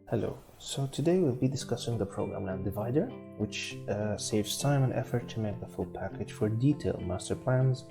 Hello, so today we'll be discussing the program LandDivider, which saves time and effort to make the full package for detailed master plans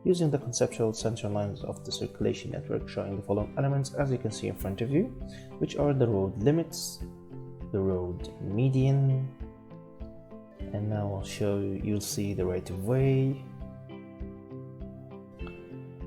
using the conceptual center lines of the circulation network, showing the following elements as you can see in front of you, which are the road limits, the road median, and now I'll show you, you'll see the right of way,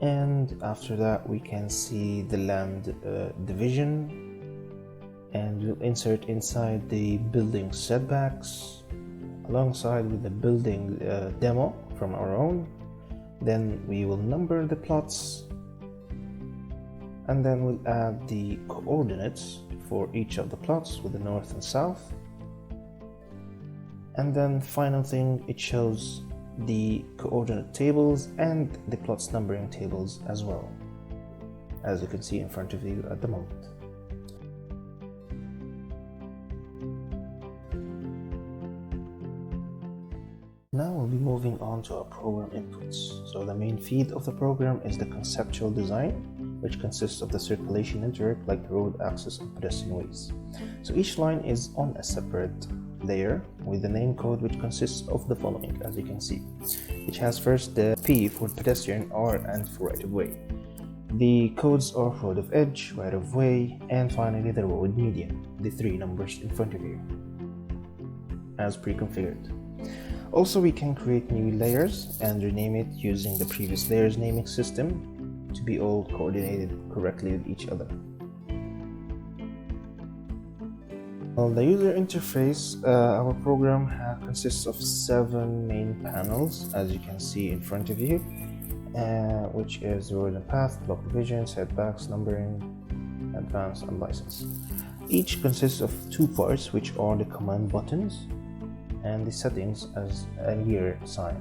and after that we can see the land division, and we'll insert inside the building setbacks alongside with the building demo from our own. Then we will number the plots, and then we'll add the coordinates for each of the plots with the north and south. And then final thing, it shows the coordinate tables and the plots numbering tables as well, as you can see in front of you at the moment. Now we'll be moving on to our program inputs. So the main feed of the program is the conceptual design, which consists of the circulation network like the road access and pedestrian ways. So each line is on a separate layer with the name code, which consists of the following, as you can see, which has first the P for pedestrian, R and for right of way. The codes are road of edge, right of way, and finally the road median, the three numbers in front of you, as pre-configured. Also, we can create new layers and rename it using the previous layers naming system to be all coordinated correctly with each other. Well, the user interface, our program consists of 7 main panels, as you can see in front of you, which is road and path, block division, setbacks, numbering, advanced, and license. Each consists of 2 parts, which are the command buttons and the settings as a year sign.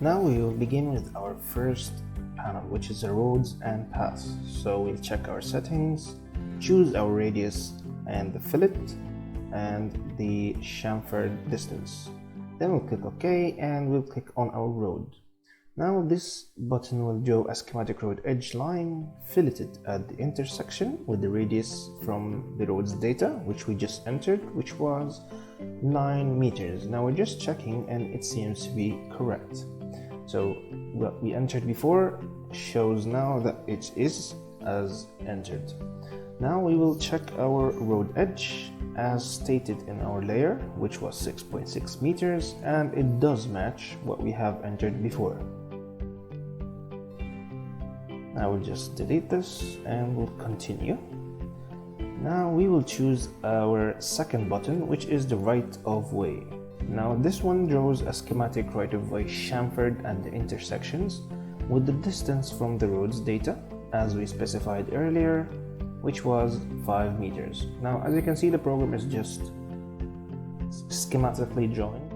Now we will begin with our first panel, which is the roads and paths. So we'll check our settings, choose our radius and the fillet and the chamfered distance. Then we'll click OK and we'll click on our road. Now this button will draw a schematic road edge line filleted at the intersection with the radius from the road's data, which we just entered, which was 9 meters. Now we're just checking and it seems to be correct. So what we entered before shows now that it is as entered. Now we will check our road edge as stated in our layer, which was 6.6 meters, and it does match what we have entered before. I will just delete this and we'll continue. Now we will choose our second button, which is the right of way. Now this one draws a schematic right of way chamfered at the intersections with the distance from the road's data as we specified earlier, which was 5 meters. Now as you can see, the program is just schematically drawing.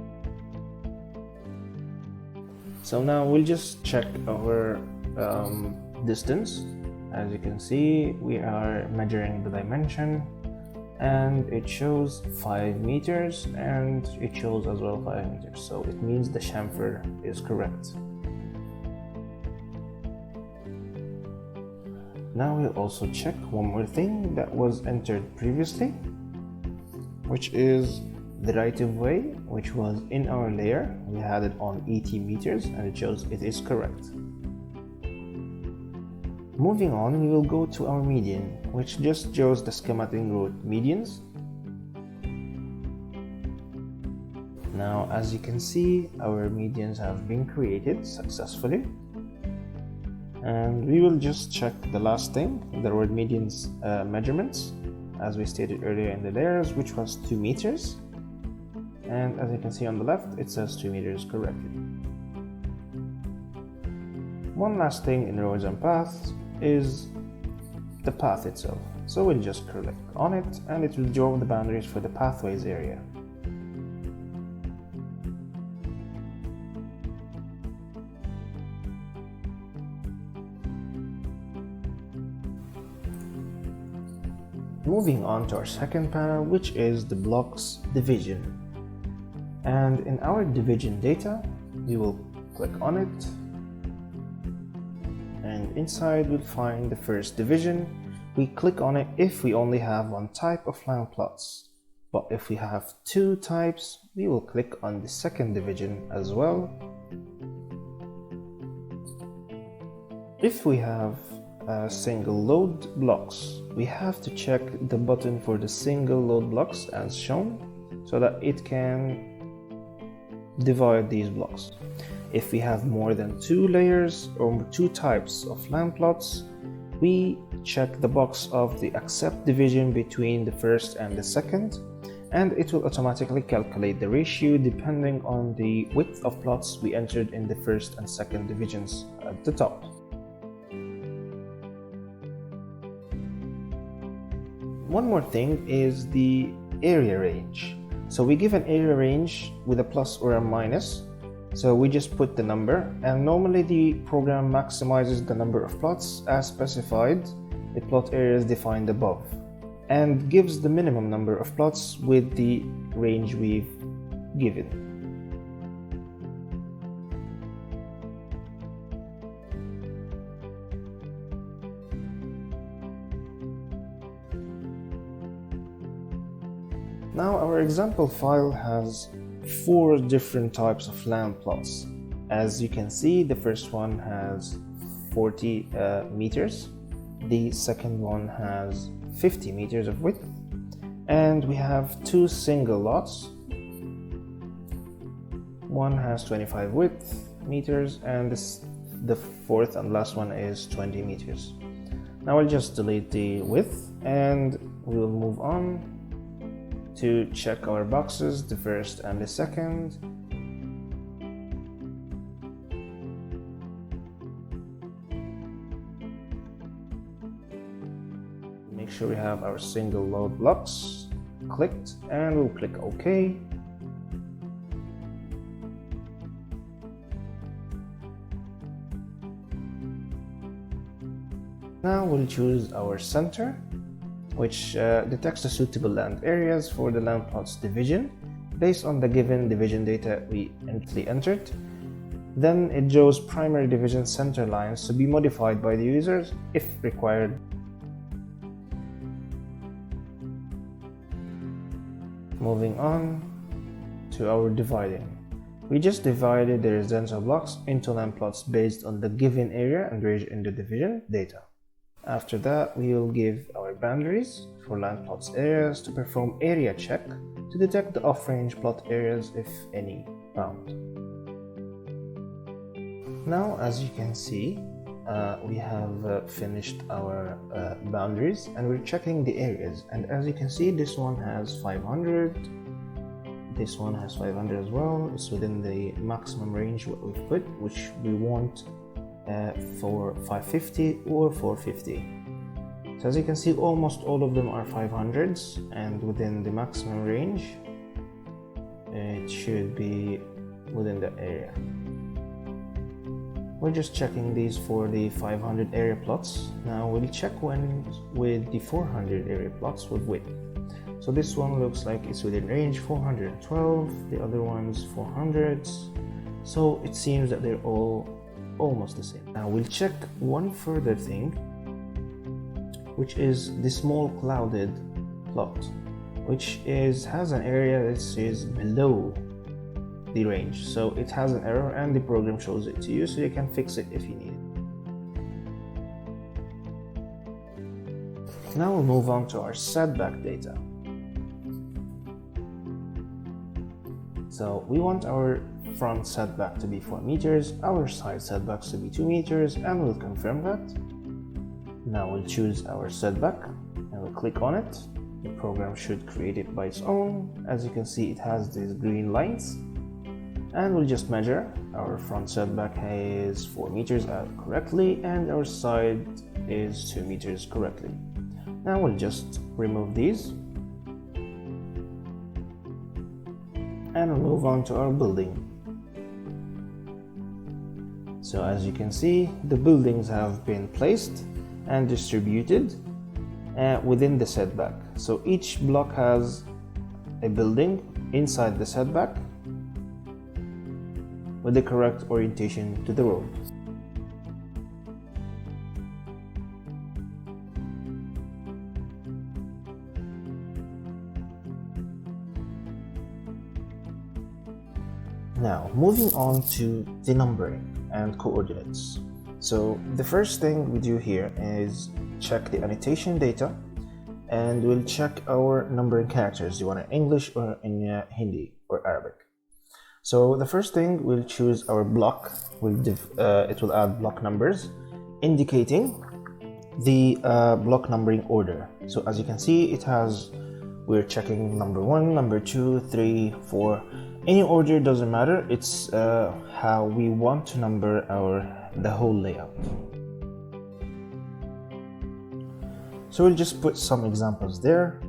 So now we'll just check our distance. As you can see, we are measuring the dimension and it shows 5 meters and it shows as well 5 meters, so it means the chamfer is correct. Now we'll also check one more thing that was entered previously, which is the right of way, which was in our layer. We had it on 80 meters and it shows it is correct. Moving on, we will go to our median, which just shows the schematic road medians. Now, as you can see, our medians have been created successfully. And we will just check the last thing, the road medians measurements, as we stated earlier in the layers, which was 2 meters. And as you can see on the left, it says 2 meters correctly. One last thing in roads and paths is the path itself. So we'll just click on it and it will draw the boundaries for the pathways area. Moving on to our second panel, which is the blocks division. And in our division data, we will click on it inside we'll find the first division. We click on it if we only have one type of land plots, but if we have two types, we will click on the second division as well. If we have single load blocks, we have to check the button for the single load blocks as shown, so that it can divide these blocks. If we have more than two layers or two types of land plots, we check the box of the accept division between the first and the second, and it will automatically calculate the ratio depending on the width of plots we entered in the first and second divisions at the top. One more thing is the area range. So we give an area range with a plus or a minus. So we just put the number, and normally the program maximizes the number of plots as specified, the plot areas defined above, and gives the minimum number of plots with the range we've given. Now our example file has 4 different types of land plots. As you can see, the first one has 40 meters, the second one has 50 meters of width, and we have 2 single lots. One has 25 meters, and the fourth and last one is 20 meters. Now I'll just delete the width and we will move on to check our boxes, the first and the second. Make sure we have our single load blocks clicked, and we'll click OK. Now we'll choose our center, which detects the suitable land areas for the land plots division based on the given division data we entered. Then it shows primary division center lines to be modified by the users if required. Moving on to our dividing. We just divided the residential blocks into land plots based on the given area and range in the division data. After that, we will give our boundaries for land plots areas to perform area check to detect the off-range plot areas, if any, found. Now, as you can see, we have finished our boundaries, and we're checking the areas. And as you can see, this one has 500, this one has 500 as well. It's within the maximum range what we've put, which we want for 550 or 450. So as you can see, almost all of them are 500s, and within the maximum range it should be within the area. We're just checking these for the 500 area plots. Now we'll check one with the 400 area plots with width. So this one looks like it's within range 412, the other one's 400s. So it seems that they're all almost the same. Now we'll check one further thing, which is the small clouded plot, which has an area that is below the range. So it has an error and the program shows it to you, so you can fix it if you need it. Now we'll move on to our setback data. So we want our front setback to be 4 meters, our side setbacks to be 2 meters, and we'll confirm that. Now we'll choose our setback and we'll click on it. The program should create it by its own. As you can see, it has these green lines, and we'll just measure. Our front setback is 4 meters correctly, and our side is 2 meters correctly. Now we'll just remove these and we'll move on to our building. So as you can see, the buildings have been placed and distributed within the setback. So each block has a building inside the setback with the correct orientation to the road. Now, moving on to the numbering and coordinates. So the first thing we do here is check the annotation data, and we'll check our numbering characters. You want it in English or in Hindi or Arabic. So the first thing, we'll choose our block. It will add block numbers indicating the block numbering order. So as you can see, we're checking number 1, number 2, 3, 4. Any order doesn't matter. It's how we want to number the whole layout. So we'll just put some examples there.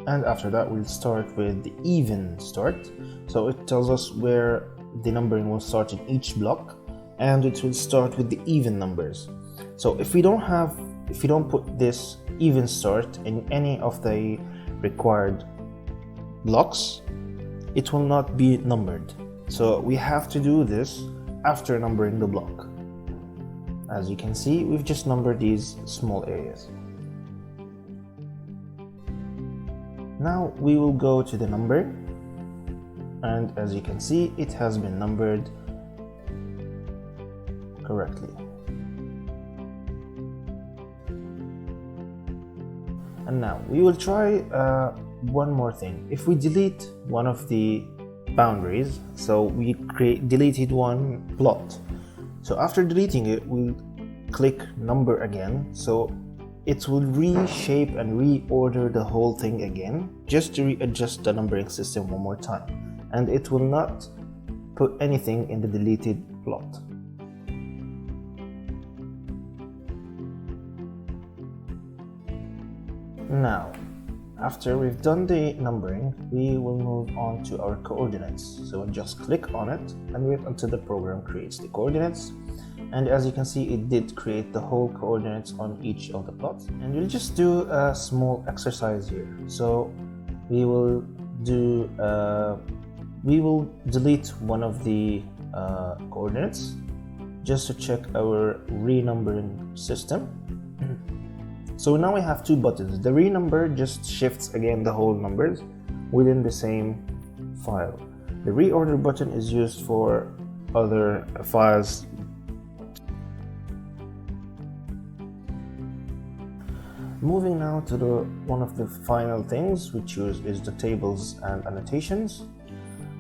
And after that, we'll start with the even start. So it tells us where the numbering will start in each block, and it will start with the even numbers. So if you don't put this even start in any of the required blocks, it will not be numbered. So we have to do this after numbering the block. As you can see, we've just numbered these small areas. Now we will go to the number, and as you can see, it has been numbered correctly. And now we will try one more thing. If we delete one of the boundaries, so we deleted one plot. So after deleting it, we'll click number again. So it will reshape and reorder the whole thing again, just to readjust the numbering system one more time. And it will not put anything in the deleted plot. Now, after we've done the numbering, we will move on to our coordinates. So we'll just click on it and wait until the program creates the coordinates. And as you can see, it did create the whole coordinates on each of the plots. And we'll just do a small exercise here. So we will delete one of the coordinates just to check our renumbering system. So now we have two buttons. The renumber just shifts again the whole numbers within the same file. The reorder button is used for other files. Moving now to one of the final things we choose is the tables and annotations.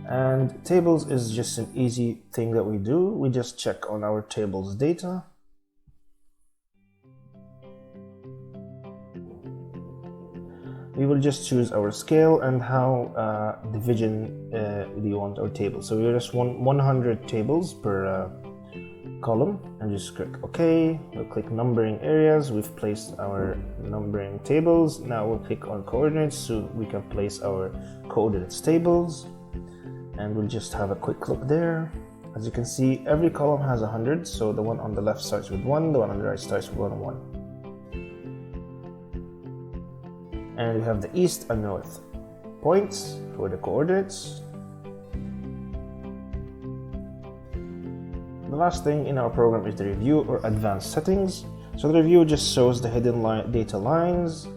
And tables is just an easy thing that we do. We just check on our tables data. We will just choose our scale and how division do you want our table. So we just want 100 tables per column, and just click OK. We'll click numbering areas. We've placed our numbering tables. Now we'll click on coordinates so we can place our coordinates tables, and we'll just have a quick look there. As you can see, every column has 100, so the one on the left starts with 1, the one on the right starts with 1, 1. And we have the east and north points for the coordinates. The last thing in our program is the review or advanced settings. So the review just shows the hidden data lines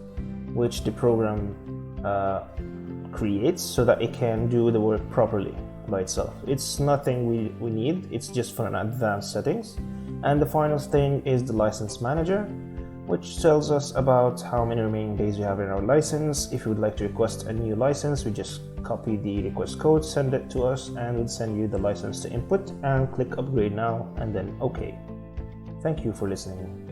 which the program creates so that it can do the work properly by itself. It's nothing we need, it's just for an advanced settings. And the final thing is the license manager, which tells us about how many remaining days we have in our license. If you would like to request a new license, we just copy the request code, send it to us, and we'll send you the license to input, and click upgrade now and then OK. Thank you for listening.